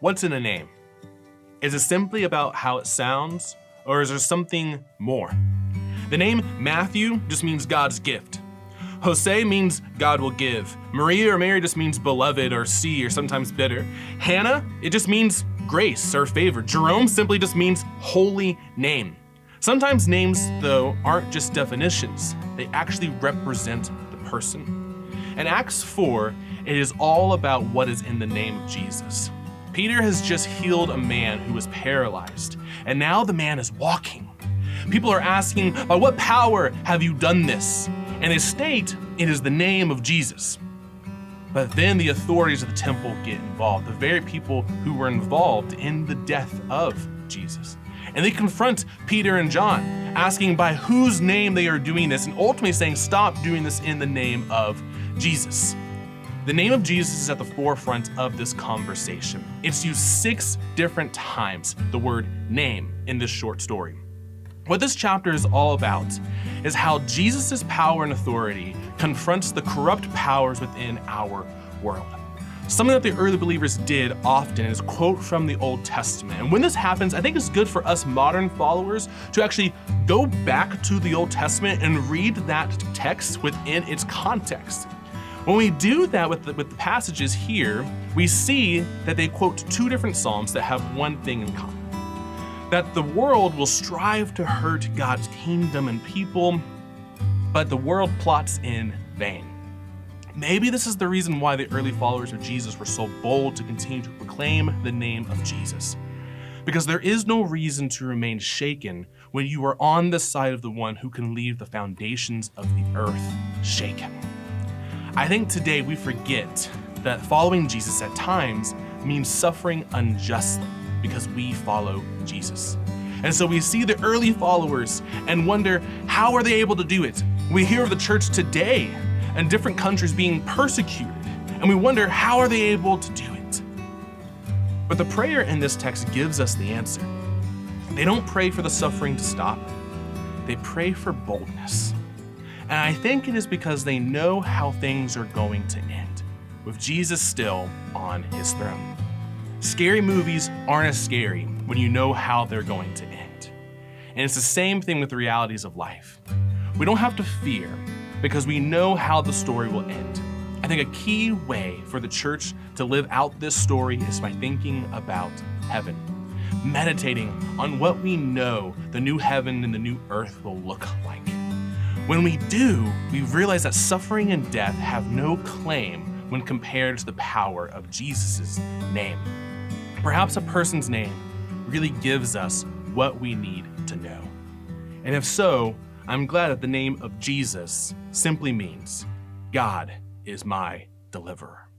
What's in a name? Is it simply about how it sounds, or is there something more? The name Matthew just means God's gift. Jose means God will give. Maria or Mary just means beloved or see or sometimes bitter. Hannah, it just means grace or favor. Jerome simply just means holy name. Sometimes names, though, aren't just definitions. They actually represent the person. In Acts 4, it is all about what is in the name of Jesus. Peter has just healed a man who was paralyzed, and now the man is walking. People are asking, by what power have you done this? And they state it is the name of Jesus. But then the authorities of the temple get involved, the very people who were involved in the death of Jesus. And they confront Peter and John, asking by whose name they are doing this, and ultimately saying, stop doing this in the name of Jesus. The name of Jesus is at the forefront of this conversation. It's used 6 different times, the word name, in this short story. What this chapter is all about is how Jesus' power and authority confronts the corrupt powers within our world. Something that the early believers did often is quote from the Old Testament. And when this happens, I think it's good for us modern followers to actually go back to the Old Testament and read that text within its context. When we do that with the passages here, we see that they quote 2 different Psalms that have one thing in common. That the world will strive to hurt God's kingdom and people, but the world plots in vain. Maybe this is the reason why the early followers of Jesus were so bold to continue to proclaim the name of Jesus. Because there is no reason to remain shaken when you are on the side of the one who can leave the foundations of the earth shaken. I think today we forget that following Jesus at times means suffering unjustly because we follow Jesus. And so we see the early followers and wonder, how are they able to do it? We hear of the church today and different countries being persecuted, and we wonder, how are they able to do it? But the prayer in this text gives us the answer. They don't pray for the suffering to stop. They pray for boldness. And I think it is because they know how things are going to end, with Jesus still on his throne. Scary movies aren't as scary when you know how they're going to end. And it's the same thing with the realities of life. We don't have to fear because we know how the story will end. I think a key way for the church to live out this story is by thinking about heaven, meditating on what we know the new heaven and the new earth will look like. When we do, we realize that suffering and death have no claim when compared to the power of Jesus' name. Perhaps a person's name really gives us what we need to know. And if so, I'm glad that the name of Jesus simply means God is my deliverer.